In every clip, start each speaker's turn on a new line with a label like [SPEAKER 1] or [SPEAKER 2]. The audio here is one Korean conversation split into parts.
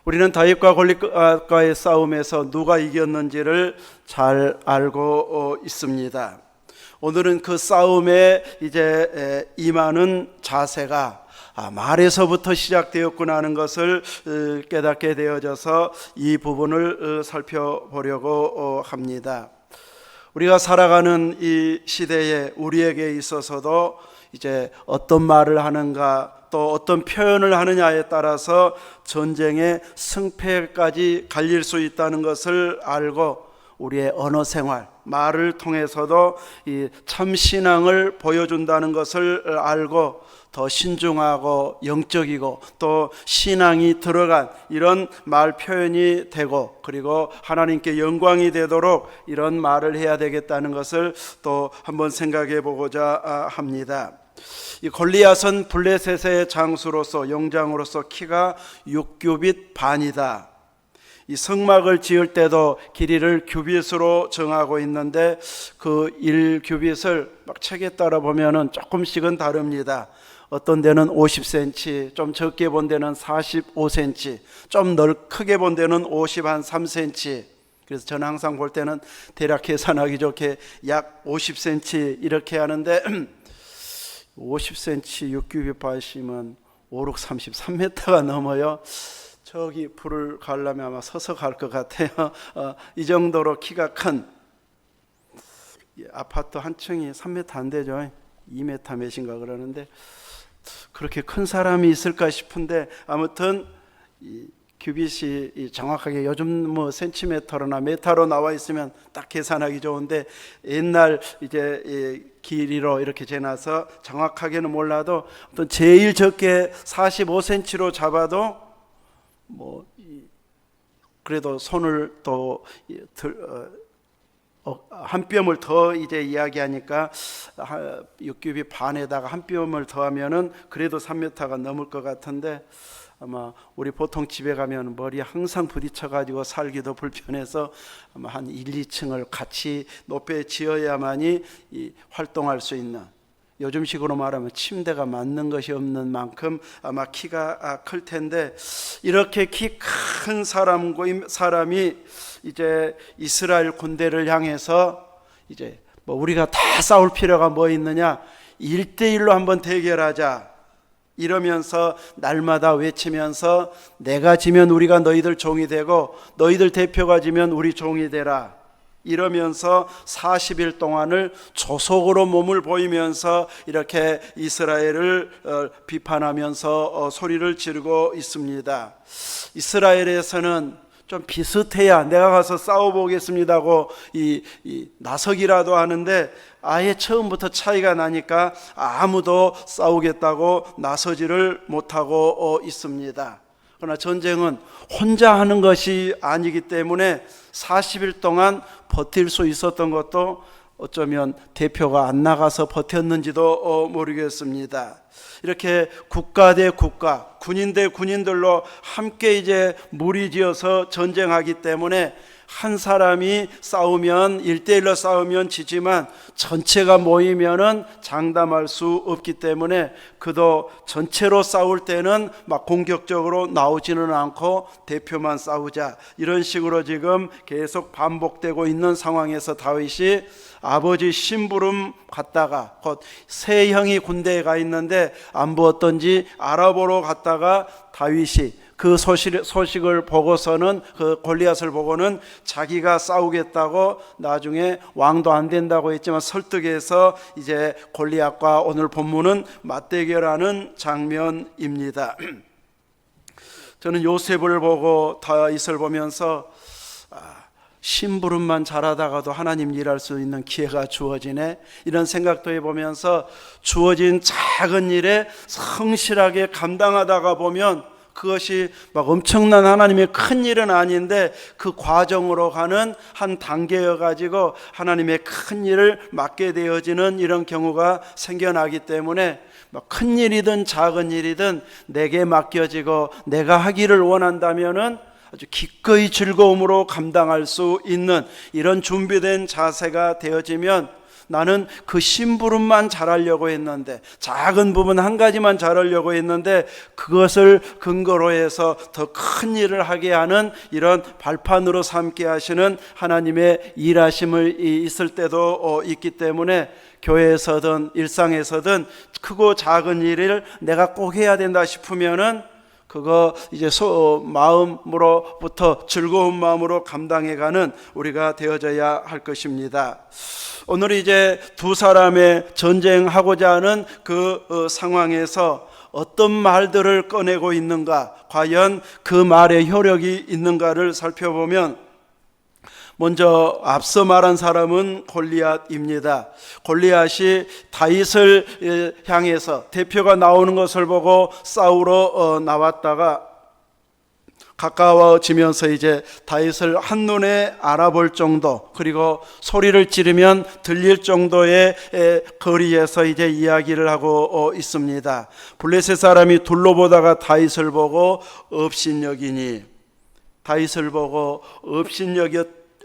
[SPEAKER 1] 우리는 다윗과 골리앗과의 싸움에서 누가 이겼는지를 잘 알고 있습니다. 오늘은 그 싸움에 이제 임하는 자세가 말에서부터 시작되었구나 하는 것을 깨닫게 되어져서 이 부분을 살펴보려고 합니다. 우리가 살아가는 이 시대에 우리에게 있어서도 이제 어떤 말을 하는가 또 어떤 표현을 하느냐에 따라서 전쟁의 승패까지 갈릴 수 있다는 것을 알고 우리의 언어 생활, 말을 통해서도 이 참신앙을 보여준다는 것을 알고 더 신중하고 영적이고 또 신앙이 들어간 이런 말 표현이 되고 그리고 하나님께 영광이 되도록 이런 말을 해야 되겠다는 것을 또 한번 생각해 보고자 합니다. 이 골리앗은 블레셋의 장수로서 영장으로서 키가 6규빗 반이다. 이 성막을 지을 때도 길이를 규빗으로 정하고 있는데 그 1규빗을 막 책에 따라 보면은 조금씩은 다릅니다. 어떤 데는 50cm, 좀 적게 본 데는 45cm, 좀 크게 본 데는 53cm. 그래서 저는 항상 볼 때는 대략 계산하기 좋게 약 50cm 이렇게 하는데 50cm 6규빗 받으시면 5, 6, 33m가 넘어요. 저기 불을 가려면 아마 서서 갈 것 같아요. 이 정도로 키가 큰 아파트 한 층이 3m 안 되죠. 2m 몇인가 그러는데 그렇게 큰 사람이 있을까 싶은데 아무튼 이 규빗이 정확하게 요즘 뭐 센티미터로나 메타로 나와 있으면 딱 계산하기 좋은데 옛날 이제 길이로 이렇게 재놔서 정확하게는 몰라도 어떤 제일 적게 45cm로 잡아도 뭐 그래도 손을 또 한 뼘을 더 이제 이야기하니까 6규빗 반에다가 한 뼘을 더하면은 그래도 3m가 넘을 것 같은데 아마 우리 보통 집에 가면 머리에 항상 부딪혀가지고 살기도 불편해서 아마 한 1, 2층을 같이 높게 지어야만이 활동할 수 있는 요즘식으로 말하면 침대가 맞는 것이 없는 만큼 아마 키가 클 텐데 이렇게 키 큰 사람이 이제 이스라엘 군대를 향해서 이제 뭐 우리가 다 싸울 필요가 뭐 있느냐 1대1로 한번 대결하자 이러면서 날마다 외치면서 내가 지면 우리가 너희들 종이 되고 너희들 대표가 지면 우리 종이 되라 이러면서 40일 동안을 조속으로 몸을 보이면서 이렇게 이스라엘을 비판하면서 소리를 지르고 있습니다. 이스라엘에서는 좀 비슷해야 내가 가서 싸워보겠습니다고 나서기라도 하는데 아예 처음부터 차이가 나니까 아무도 싸우겠다고 나서지를 못하고 있습니다. 그러나 전쟁은 혼자 하는 것이 아니기 때문에 40일 동안 버틸 수 있었던 것도 어쩌면 대표가 안 나가서 버텼는지도 모르겠습니다. 이렇게 국가 대 국가, 군인 대 군인들로 함께 이제 무리지어서 전쟁하기 때문에 한 사람이 싸우면 1대1로 싸우면 지지만 전체가 모이면은 장담할 수 없기 때문에 그도 전체로 싸울 때는 막 공격적으로 나오지는 않고 대표만 싸우자 이런 식으로 지금 계속 반복되고 있는 상황에서 다윗이 아버지 심부름 갔다가 곧 세 형이 군대에 가 있는데 안부 어떤지 알아보러 갔다가 다윗이 그 소식을 보고서는 그 골리앗을 보고는 자기가 싸우겠다고 나중에 왕도 안 된다고 했지만 설득해서 이제 골리앗과 오늘 본문은 맞대결하는 장면입니다. 저는 요셉을 보고 다윗을 보면서 심부름만 잘하다가도 하나님 일할 수 있는 기회가 주어지네 이런 생각도 해보면서 주어진 작은 일에 성실하게 감당하다가 보면 그것이 막 엄청난 하나님의 큰 일은 아닌데 그 과정으로 가는 한 단계여 가지고 하나님의 큰 일을 맡게 되어지는 이런 경우가 생겨나기 때문에 큰 일이든 작은 일이든 내게 맡겨지고 내가 하기를 원한다면은 아주 기꺼이 즐거움으로 감당할 수 있는 이런 준비된 자세가 되어지면 나는 그 심부름만 잘하려고 했는데, 작은 부분 한 가지만 잘하려고 했는데, 그것을 근거로 해서 더 큰 일을 하게 하는 이런 발판으로 삼게 하시는 하나님의 일하심을 있을 때도 있기 때문에, 교회에서든 일상에서든 크고 작은 일을 내가 꼭 해야 된다 싶으면은 그거 이제 마음으로부터 즐거운 마음으로 감당해가는 우리가 되어져야 할 것입니다. 오늘 이제 두 사람의 전쟁하고자 하는 그 상황에서 어떤 말들을 꺼내고 있는가, 과연 그 말에 효력이 있는가를 살펴보면, 먼저 앞서 말한 사람은 골리앗입니다. 골리앗이 다윗을 향해서 대표가 나오는 것을 보고 싸우러 나왔다가 가까워지면서 이제 다윗을 한눈에 알아볼 정도, 그리고 소리를 지르면 들릴 정도의 거리에서 이제 이야기를 하고 있습니다. 블레셋 사람이 둘러보다가 다윗을 보고 업신여기니, 다윗을 보고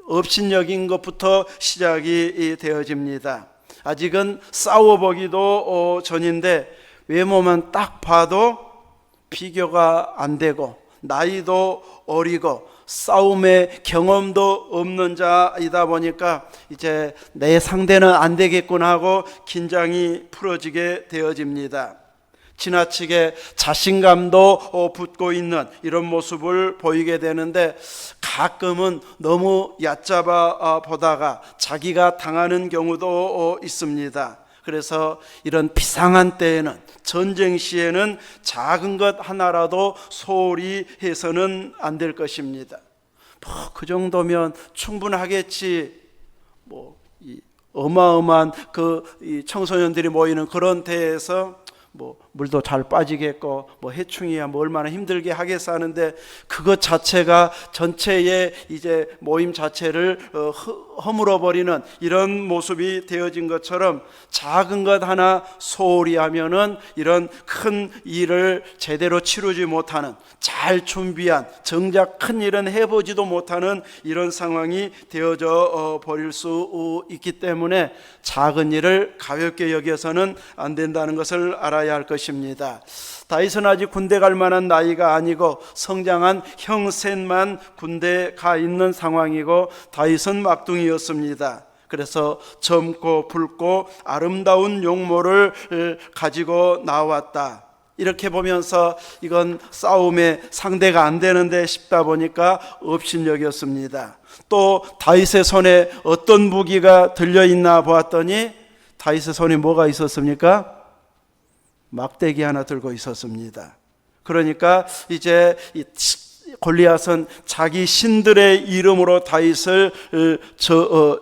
[SPEAKER 1] 업신여긴 것부터 시작이 되어집니다. 아직은 싸워보기도 전인데 외모만 딱 봐도 비교가 안 되고 나이도 어리고 싸움의 경험도 없는 자이다 보니까 이제 내 상대는 안 되겠구나 하고 긴장이 풀어지게 되어집니다. 지나치게 자신감도 붙고 있는 이런 모습을 보이게 되는데, 가끔은 너무 얕잡아 보다가 자기가 당하는 경우도 있습니다. 그래서 이런 비상한 때에는, 전쟁 시에는 작은 것 하나라도 소홀히 해서는 안 될 것입니다. 그 정도면 충분하겠지. 이 어마어마한 이 청소년들이 모이는 그런 데에서 물도 잘 빠지겠고 해충이야 얼마나 힘들게 하겠어 하는데, 그것 자체가 전체의 이제 모임 자체를 허물어 버리는 이런 모습이 되어진 것처럼, 작은 것 하나 소홀히 하면은 이런 큰 일을 제대로 치르지 못하는, 잘 준비한 정작 큰 일은 해보지도 못하는 이런 상황이 되어져 버릴 수 있기 때문에, 작은 일을 가볍게 여겨서는 안 된다는 것을 알아야 할 것입니다. 다윗은 아직 군대 갈 만한 나이가 아니고 성장한 형 셋만 군대 가 있는 상황이고, 다윗은 막둥이였습니다. 그래서 젊고 붉고 아름다운 용모를 가지고 나왔다. 이렇게 보면서 이건 싸움의 상대가 안 되는데 싶다 보니까 업신여겼습니다. 또 다윗의 손에 어떤 무기가 들려있나 보았더니, 다윗의 손에 뭐가 있었습니까? 막대기 하나 들고 있었습니다. 그러니까 이제 골리앗은 자기 신들의 이름으로 다윗을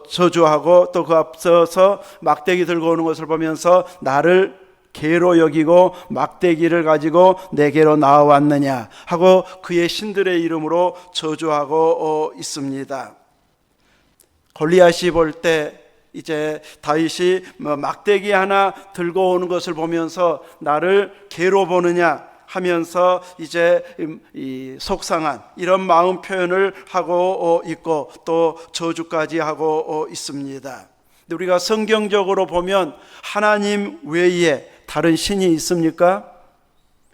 [SPEAKER 1] 저주하고, 또 그 앞서서 막대기 들고 오는 것을 보면서 나를 개로 여기고 막대기를 가지고 내게로 나와왔느냐 하고 그의 신들의 이름으로 저주하고 있습니다. 골리앗이 볼 때 이제 다윗이 막대기 하나 들고 오는 것을 보면서 나를 개로 보느냐 하면서 이제 이 속상한 이런 마음 표현을 하고 있고, 또 저주까지 하고 있습니다. 근데 우리가 성경적으로 보면 하나님 외에 다른 신이 있습니까?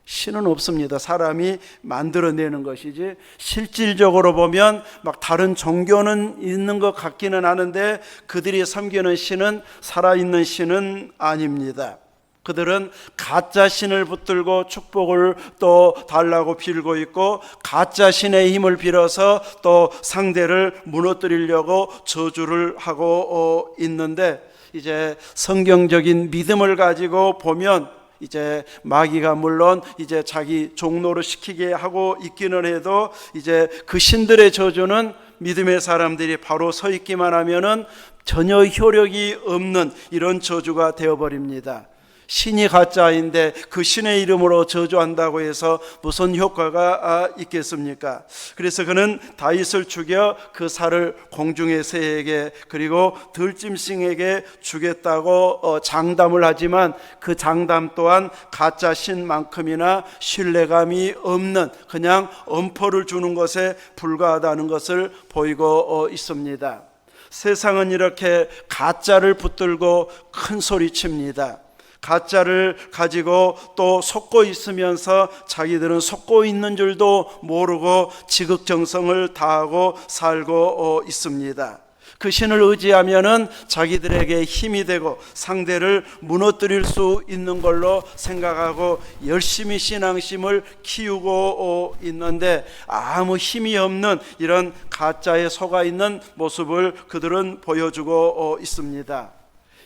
[SPEAKER 1] 신은 없습니다. 사람이 만들어내는 것이지, 실질적으로 보면 막 다른 종교는 있는 것 같기는 하는데 그들이 섬기는 신은 살아있는 신은 아닙니다. 그들은 가짜 신을 붙들고 축복을 또 달라고 빌고 있고, 가짜 신의 힘을 빌어서 또 상대를 무너뜨리려고 저주를 하고 있는데, 이제 성경적인 믿음을 가지고 보면 이제 마귀가 물론 이제 자기 종로로 시키게 하고 있기는 해도, 이제 그 신들의 저주는 믿음의 사람들이 바로 서 있기만 하면은 전혀 효력이 없는 이런 저주가 되어버립니다. 신이 가짜인데 그 신의 이름으로 저주한다고 해서 무슨 효과가 있겠습니까? 그래서 그는 다윗을 죽여 그 살을 공중의 새에게 그리고 들짐승에게 주겠다고 장담을 하지만, 그 장담 또한 가짜 신만큼이나 신뢰감이 없는 그냥 엄포를 주는 것에 불과하다는 것을 보이고 있습니다. 세상은 이렇게 가짜를 붙들고 큰 소리 칩니다. 가짜를 가지고 또 속고 있으면서 자기들은 속고 있는 줄도 모르고 지극정성을 다하고 살고 있습니다. 그 신을 의지하면은 자기들에게 힘이 되고 상대를 무너뜨릴 수 있는 걸로 생각하고 열심히 신앙심을 키우고 있는데 아무 힘이 없는 이런 가짜에 속아 있는 모습을 그들은 보여주고 있습니다.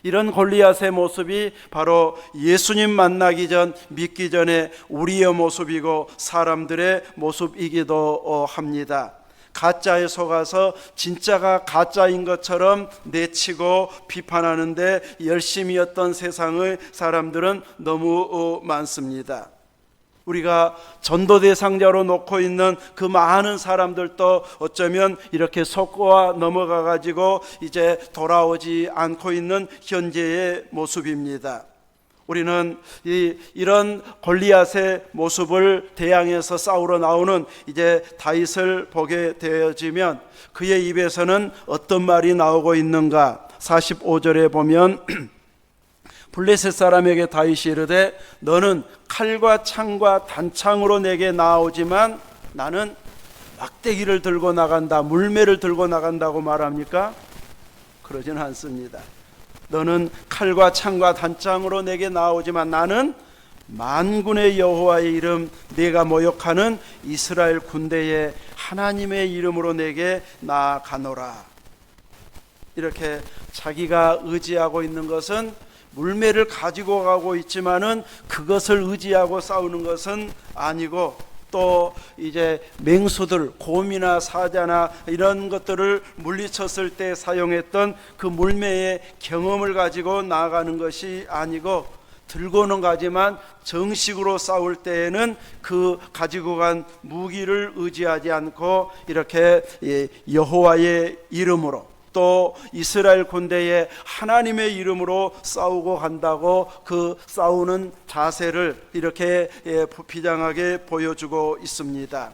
[SPEAKER 1] 이런 골리앗의 모습이 바로 예수님 만나기 전, 믿기 전에 우리의 모습이고 사람들의 모습이기도 합니다. 가짜에 속아서 진짜가 가짜인 것처럼 내치고 비판하는데 열심이었던 세상의 사람들은 너무 많습니다. 우리가 전도 대상자로 놓고 있는 그 많은 사람들도 어쩌면 이렇게 속고 넘어가 가지고 이제 돌아오지 않고 있는 현재의 모습입니다. 우리는 이런 골리앗의 모습을 대항해서 싸우러 나오는 이제 다윗을 보게 되어지면 그의 입에서는 어떤 말이 나오고 있는가? 45절에 보면 블레셋 사람에게 다윗이 이르되 너는 칼과 창과 단창으로 내게 나오지만 나는 막대기를 들고 나간다, 물매를 들고 나간다고 말합니까? 그러지는 않습니다. 너는 칼과 창과 단창으로 내게 나오지만 나는 만군의 여호와의 이름, 내가 모욕하는 이스라엘 군대의 하나님의 이름으로 내게 나아가노라. 이렇게 자기가 의지하고 있는 것은 물매를 가지고 가고 있지만은 그것을 의지하고 싸우는 것은 아니고, 또 이제 맹수들, 곰이나 사자나 이런 것들을 물리쳤을 때 사용했던 그 물매의 경험을 가지고 나아가는 것이 아니고, 들고는 가지만 정식으로 싸울 때에는 그 가지고 간 무기를 의지하지 않고 이렇게 여호와의 이름으로, 또 이스라엘 군대의 하나님의 이름으로 싸우고 간다고 그 싸우는 자세를 이렇게 비장하게 보여주고 있습니다.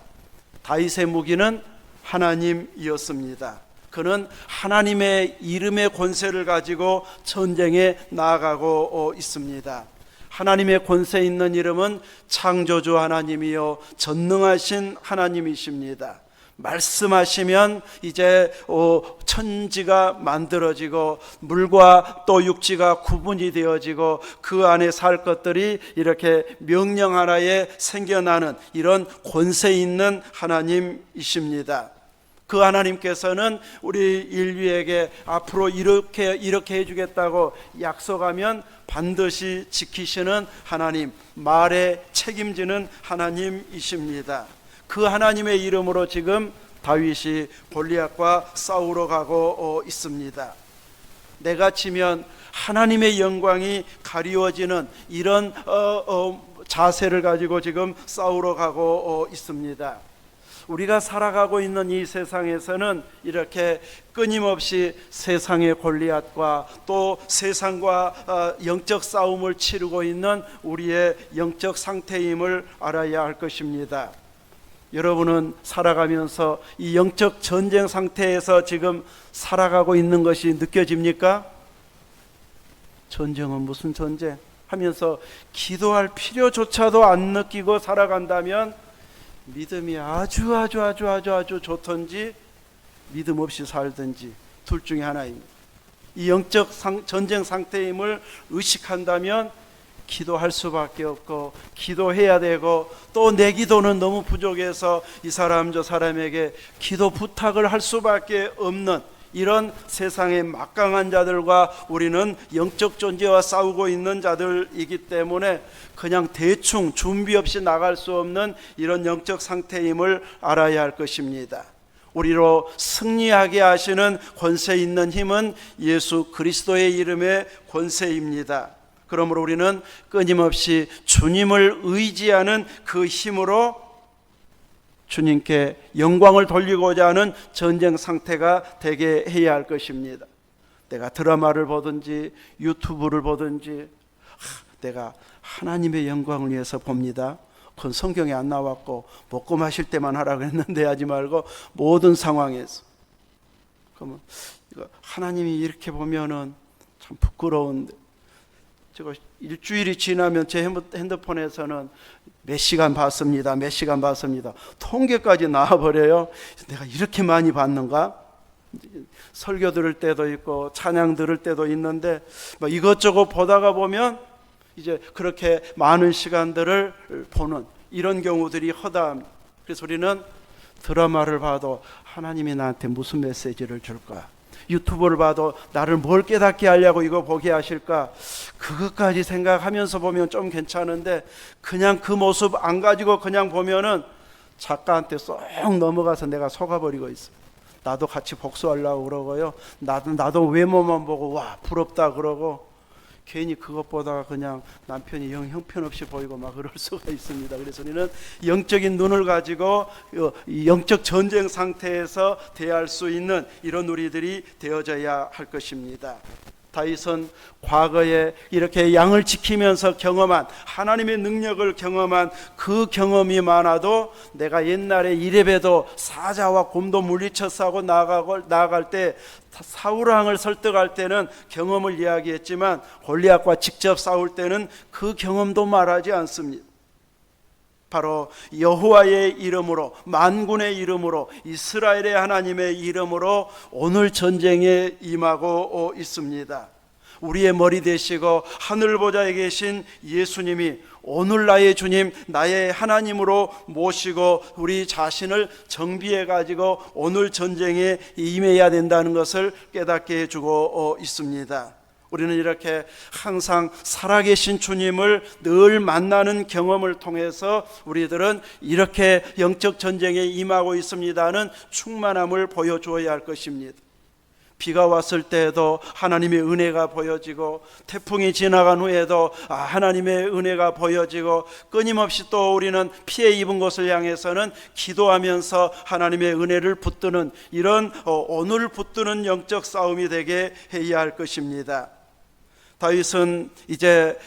[SPEAKER 1] 다윗의 무기는 하나님이었습니다. 그는 하나님의 이름의 권세를 가지고 전쟁에 나아가고 있습니다. 하나님의 권세 있는 이름은 창조주 하나님이요 전능하신 하나님이십니다. 말씀하시면 이제 천지가 만들어지고 물과 또 육지가 구분이 되어지고 그 안에 살 것들이 이렇게 명령 하나에 생겨나는 이런 권세 있는 하나님이십니다. 그 하나님께서는 우리 인류에게 앞으로 이렇게 해주겠다고 약속하면 반드시 지키시는 하나님, 말에 책임지는 하나님이십니다. 그 하나님의 이름으로 지금 다윗이 골리앗과 싸우러 가고 있습니다. 내가 치면 하나님의 영광이 가리워지는 이런 자세를 가지고 지금 싸우러 가고 있습니다. 우리가 살아가고 있는 이 세상에서는 이렇게 끊임없이 세상의 골리앗과 또 세상과 영적 싸움을 치르고 있는 우리의 영적 상태임을 알아야 할 것입니다. 여러분은 살아가면서 이 영적 전쟁 상태에서 지금 살아가고 있는 것이 느껴집니까? 전쟁은 무슨 전쟁? 하면서 기도할 필요조차도 안 느끼고 살아간다면 믿음이 아주 좋든지 믿음 없이 살든지 둘 중에 하나입니다. 이 영적 전쟁 상태임을 의식한다면 기도할 수밖에 없고 기도해야 되고, 또 내 기도는 너무 부족해서 이 사람 저 사람에게 기도 부탁을 할 수밖에 없는 이런 세상의 막강한 자들과 우리는 영적 존재와 싸우고 있는 자들이기 때문에 그냥 대충 준비 없이 나갈 수 없는 이런 영적 상태임을 알아야 할 것입니다. 우리로 승리하게 하시는 권세 있는 힘은 예수 그리스도의 이름의 권세입니다. 그러므로 우리는 끊임없이 주님을 의지하는 그 힘으로 주님께 영광을 돌리고자 하는 전쟁 상태가 되게 해야 할 것입니다. 내가 드라마를 보든지 유튜브를 보든지 내가 하나님의 영광을 위해서 봅니다. 그건 성경에 안 나왔고 먹고 마실 때만 하라고 했는데 하지 말고 모든 상황에서. 그러면 하나님이 이렇게 보면은 참 부끄러운데, 제가 일주일이 지나면 제 핸드폰에서는 몇 시간 봤습니다, 몇 시간 봤습니다, 통계까지 나와버려요. 내가 이렇게 많이 봤는가? 설교 들을 때도 있고 찬양 들을 때도 있는데 뭐 이것저것 보다가 보면 이제 그렇게 많은 시간들을 보는 이런 경우들이 허다합니다. 그래서 우리는 드라마를 봐도 하나님이 나한테 무슨 메시지를 줄까? 유튜브를 봐도 나를 뭘 깨닫게 하려고 이거 보게 하실까? 그것까지 생각하면서 보면 좀 괜찮은데, 그냥 그 모습 안 가지고 그냥 보면은 작가한테 쏙 넘어가서 내가 속아버리고 있어요. 나도 같이 복수하려고 그러고요, 나도 외모만 보고 와 부럽다 그러고, 괜히 그것 보다가 그냥 남편이 영 형편없이 보이고 막 그럴 수가 있습니다. 그래서 우리는 영적인 눈을 가지고 영적 전쟁 상태에서 대할 수 있는 이런 우리들이 되어져야 할 것입니다. 다윗은 과거에 이렇게 양을 지키면서 경험한 하나님의 능력을 경험한 그 경험이 많아도, 내가 옛날에 이레베도 사자와 곰도 물리쳐 싸고 나아갈 때 사울 왕을 설득할 때는 경험을 이야기했지만 골리앗과 직접 싸울 때는 그 경험도 말하지 않습니다. 바로 여호와의 이름으로, 만군의 이름으로, 이스라엘의 하나님의 이름으로 오늘 전쟁에 임하고 있습니다. 우리의 머리 되시고 하늘 보좌에 계신 예수님이 오늘 나의 주님, 나의 하나님으로 모시고 우리 자신을 정비해 가지고 오늘 전쟁에 임해야 된다는 것을 깨닫게 해주고 있습니다. 우리는 이렇게 항상 살아계신 주님을 늘 만나는 경험을 통해서 우리들은 이렇게 영적 전쟁에 임하고 있습니다는 충만함을 보여주어야 할 것입니다. 비가 왔을 때에도 하나님의 은혜가 보여지고, 태풍이 지나간 후에도 하나님의 은혜가 보여지고, 끊임없이 또 우리는 피해 입은 곳을 향해서는 기도하면서 하나님의 은혜를 붙드는 이런 오늘 붙드는 영적 싸움이 되게 해야 할 것입니다. 다윗은 이제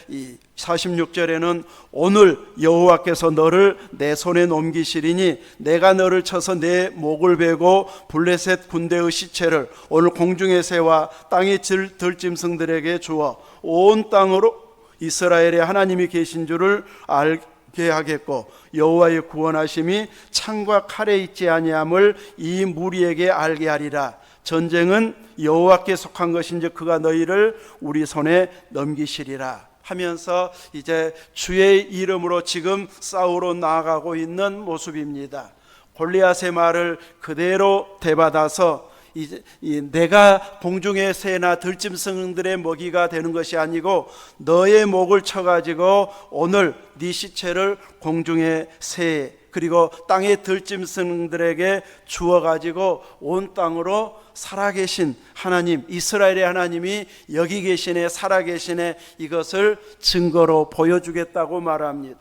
[SPEAKER 1] 46절에는 오늘 여호와께서 너를 내 손에 넘기시리니 내가 너를 쳐서 내 목을 베고 블레셋 군대의 시체를 오늘 공중의 새와 땅의 들짐승들에게 주어 온 땅으로 이스라엘의 하나님이 계신 줄을 알게 하겠고, 여호와의 구원하심이 창과 칼에 있지 아니함을 이 무리에게 알게 하리라. 전쟁은 여호와께 속한 것인지 그가 너희를 우리 손에 넘기시리라 하면서 이제 주의 이름으로 지금 싸우러 나아가고 있는 모습입니다. 골리앗의 말을 그대로 되받아서 이제 내가 공중의 새나 들짐승들의 먹이가 되는 것이 아니고 너의 목을 쳐가지고 오늘 네 시체를 공중의 새 그리고 땅의 들짐승들에게 주어가지고 온 땅으로 살아계신 하나님, 이스라엘의 하나님이 여기 계시네, 살아계시네, 이것을 증거로 보여주겠다고 말합니다.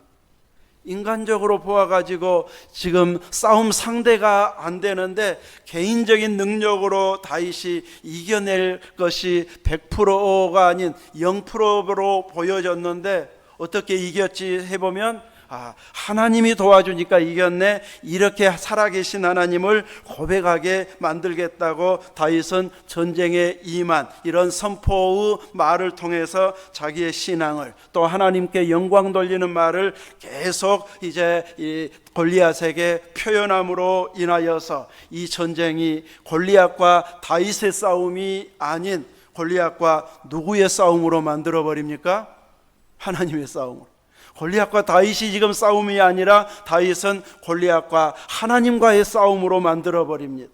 [SPEAKER 1] 인간적으로 보아가지고 지금 싸움 상대가 안 되는데 개인적인 능력으로 다윗이 이겨낼 것이 100%가 아닌 0%로 보여졌는데, 어떻게 이겼지 해보면 하나님이 도와주니까 이겼네, 이렇게 살아계신 하나님을 고백하게 만들겠다고 다윗은 전쟁에 임한 이런 선포의 말을 통해서 자기의 신앙을, 또 하나님께 영광 돌리는 말을 계속 이제 이 골리앗에게 표현함으로 인하여서 이 전쟁이 골리앗과 다윗의 싸움이 아닌 골리앗과 누구의 싸움으로 만들어 버립니까? 하나님의 싸움으로. 골리앗과 다윗이 지금 싸움이 아니라 다윗은 골리앗과 하나님과의 싸움으로 만들어 버립니다.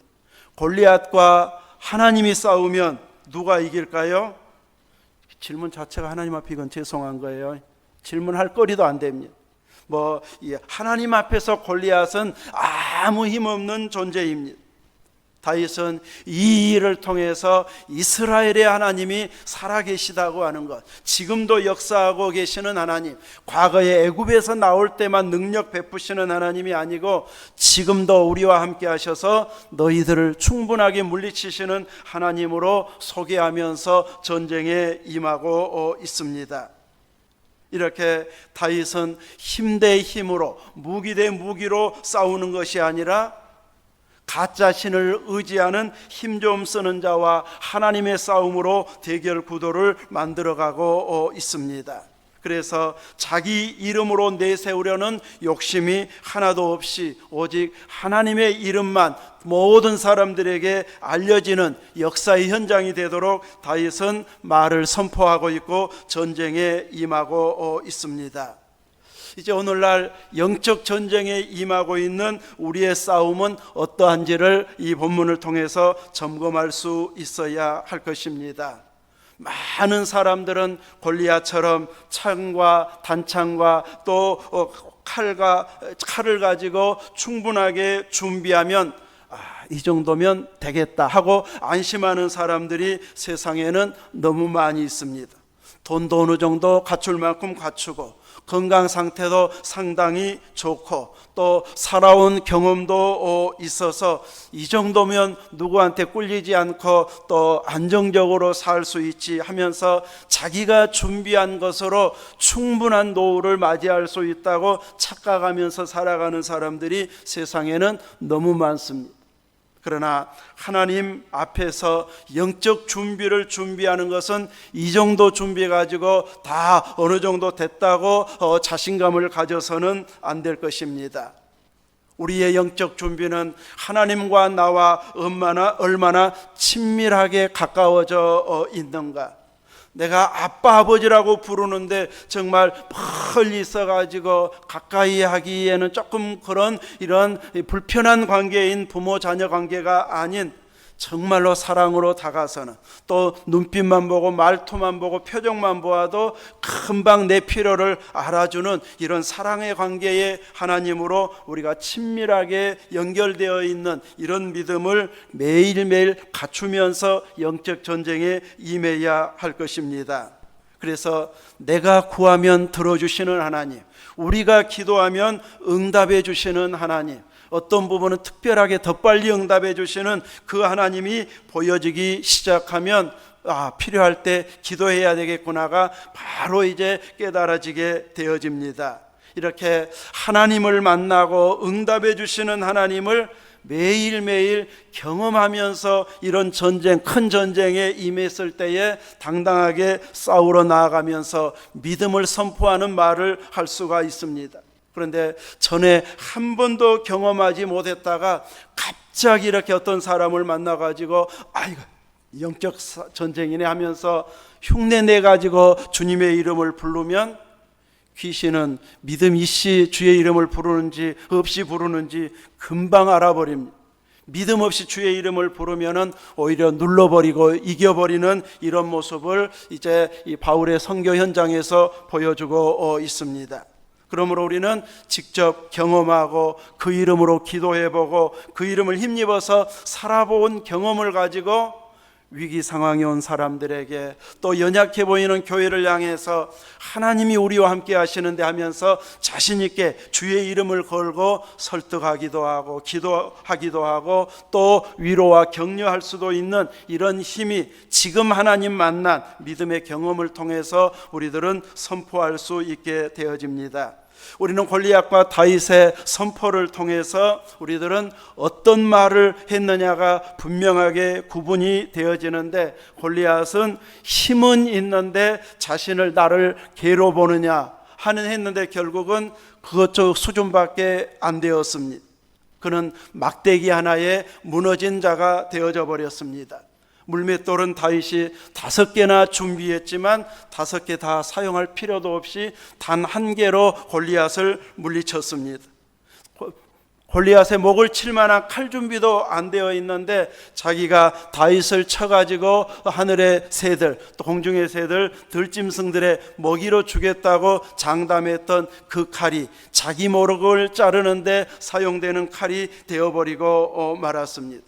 [SPEAKER 1] 골리앗과 하나님이 싸우면 누가 이길까요? 질문 자체가 하나님 앞에 이건 죄송한 거예요. 질문할 거리도 안 됩니다. 하나님 앞에서 골리앗은 아무 힘없는 존재입니다. 다윗은 이 일을 통해서 이스라엘의 하나님이 살아계시다고 하는 것, 지금도 역사하고 계시는 하나님, 과거에 애굽에서 나올 때만 능력 베푸시는 하나님이 아니고 지금도 우리와 함께 하셔서 너희들을 충분하게 물리치시는 하나님으로 소개하면서 전쟁에 임하고 있습니다. 이렇게 다윗은 힘 대 힘으로, 무기 대 무기로 싸우는 것이 아니라 가짜 신을 의지하는 힘 좀 쓰는 자와 하나님의 싸움으로 대결 구도를 만들어가고 있습니다. 그래서 자기 이름으로 내세우려는 욕심이 하나도 없이 오직 하나님의 이름만 모든 사람들에게 알려지는 역사의 현장이 되도록 다윗은 말을 선포하고 있고 전쟁에 임하고 있습니다. 이제 오늘날 영적 전쟁에 임하고 있는 우리의 싸움은 어떠한지를 이 본문을 통해서 점검할 수 있어야 할 것입니다. 많은 사람들은 골리앗처럼 창과 단창과 또 칼을 가지고 충분하게 준비하면 이 정도면 되겠다 하고 안심하는 사람들이 세상에는 너무 많이 있습니다. 돈도 어느 정도 갖출 만큼 갖추고 건강 상태도 상당히 좋고 또 살아온 경험도 있어서 이 정도면 누구한테 꿀리지 않고 또 안정적으로 살 수 있지 하면서 자기가 준비한 것으로 충분한 노후를 맞이할 수 있다고 착각하면서 살아가는 사람들이 세상에는 너무 많습니다. 그러나 하나님 앞에서 영적 준비를 준비하는 것은 이 정도 준비 가지고 다 어느 정도 됐다고 자신감을 가져서는 안 될 것입니다. 우리의 영적 준비는 하나님과 나와 얼마나 친밀하게 가까워져 있는가. 내가 아빠 아버지라고 부르는데 정말 멀리 있어가지고 가까이 하기에는 조금 이런 불편한 관계인 부모 자녀 관계가 아닌 정말로 사랑으로 다가서는 또 눈빛만 보고 말투만 보고 표정만 보아도 금방 내 필요를 알아주는 이런 사랑의 관계의 하나님으로 우리가 친밀하게 연결되어 있는 이런 믿음을 매일매일 갖추면서 영적 전쟁에 임해야 할 것입니다. 그래서 내가 구하면 들어주시는 하나님, 우리가 기도하면 응답해 주시는 하나님, 어떤 부분은 특별하게 더 빨리 응답해 주시는 그 하나님이 보여지기 시작하면 필요할 때 기도해야 되겠구나가 바로 이제 깨달아지게 되어집니다. 이렇게 하나님을 만나고 응답해 주시는 하나님을 매일매일 경험하면서 이런 큰 전쟁에 임했을 때에 당당하게 싸우러 나아가면서 믿음을 선포하는 말을 할 수가 있습니다. 그런데 전에 한 번도 경험하지 못했다가 갑자기 이렇게 어떤 사람을 만나가지고 이거 영적 전쟁이네 하면서 흉내내 가지고 주님의 이름을 부르면 귀신은 믿음 있이 주의 이름을 부르는지 없이 부르는지 금방 알아버립니다. 믿음 없이 주의 이름을 부르면은 오히려 눌러버리고 이겨버리는 이런 모습을 이제 이 바울의 선교 현장에서 보여주고 있습니다. 그러므로 우리는 직접 경험하고 그 이름으로 기도해보고 그 이름을 힘입어서 살아본 경험을 가지고 위기 상황에 온 사람들에게 또 연약해 보이는 교회를 향해서 하나님이 우리와 함께 하시는데 하면서 자신 있게 주의 이름을 걸고 설득하기도 하고 기도하기도 하고 또 위로와 격려할 수도 있는 이런 힘이 지금 하나님 만난 믿음의 경험을 통해서 우리들은 선포할 수 있게 되어집니다. 우리는 골리앗과 다윗의 선포를 통해서 우리들은 어떤 말을 했느냐가 분명하게 구분이 되어지는데, 골리앗은 힘은 있는데 자신을 나를 개로 보느냐 하는 했는데 결국은 그것 수준밖에 안 되었습니다. 그는 막대기 하나에 무너진 자가 되어져 버렸습니다. 물맷돌은 다윗이 5개나 준비했지만 5개 다 사용할 필요도 없이 단 1개로 골리앗을 물리쳤습니다. 골리앗의 목을 칠 만한 칼 준비도 안 되어 있는데 자기가 다윗을 쳐가지고 하늘의 새들 또 공중의 새들 들짐승들의 먹이로 주겠다고 장담했던 그 칼이 자기 목을 자르는데 사용되는 칼이 되어버리고 말았습니다.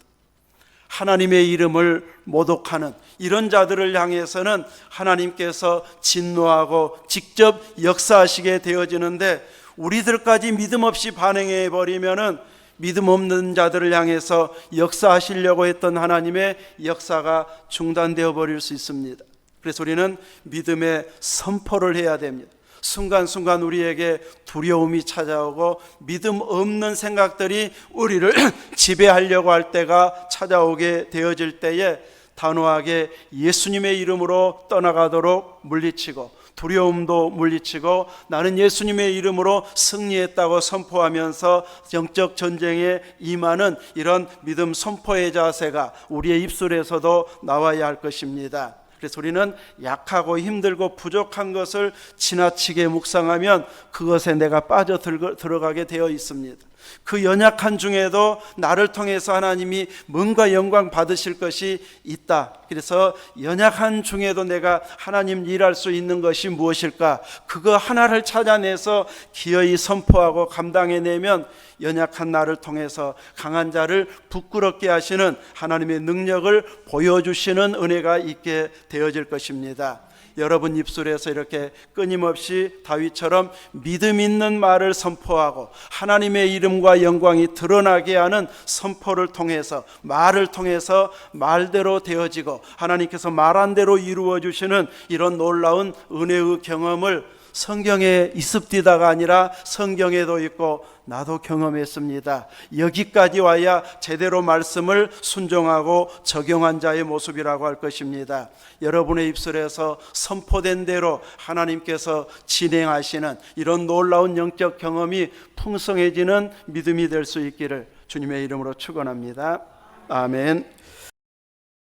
[SPEAKER 1] 하나님의 이름을 모독하는 이런 자들을 향해서는 하나님께서 진노하고 직접 역사하시게 되어지는데, 우리들까지 믿음 없이 반응해 버리면은 믿음 없는 자들을 향해서 역사하시려고 했던 하나님의 역사가 중단되어 버릴 수 있습니다. 그래서 우리는 믿음의 선포를 해야 됩니다. 순간순간 우리에게 두려움이 찾아오고 믿음 없는 생각들이 우리를 지배하려고 할 때가 찾아오게 되어질 때에 단호하게 예수님의 이름으로 떠나가도록 물리치고, 두려움도 물리치고 나는 예수님의 이름으로 승리했다고 선포하면서 영적 전쟁에 임하는 이런 믿음 선포의 자세가 우리의 입술에서도 나와야 할 것입니다. 그래서 우리는 약하고 힘들고 부족한 것을 지나치게 묵상하면 그것에 내가 빠져 들어가게 되어 있습니다. 그 연약한 중에도 나를 통해서 하나님이 뭔가 영광 받으실 것이 있다. 그래서 연약한 중에도 내가 하나님 일할 수 있는 것이 무엇일까? 그거 하나를 찾아내서 기어이 선포하고 감당해내면 연약한 나를 통해서 강한 자를 부끄럽게 하시는 하나님의 능력을 보여주시는 은혜가 있게 되어질 것입니다. 여러분 입술에서 이렇게 끊임없이 다윗처럼 믿음 있는 말을 선포하고 하나님의 이름과 영광이 드러나게 하는 선포를 통해서, 말을 통해서 말대로 되어지고 하나님께서 말한 대로 이루어 주시는 이런 놀라운 은혜의 경험을 성경에 있습디다가 아니라 성경에도 있고 나도 경험했습니다. 여기까지 와야 제대로 말씀을 순종하고 적용한 자의 모습이라고 할 것입니다. 여러분의 입술에서 선포된 대로 하나님께서 진행하시는 이런 놀라운 영적 경험이 풍성해지는 믿음이 될 수 있기를 주님의 이름으로 축원합니다. 아멘.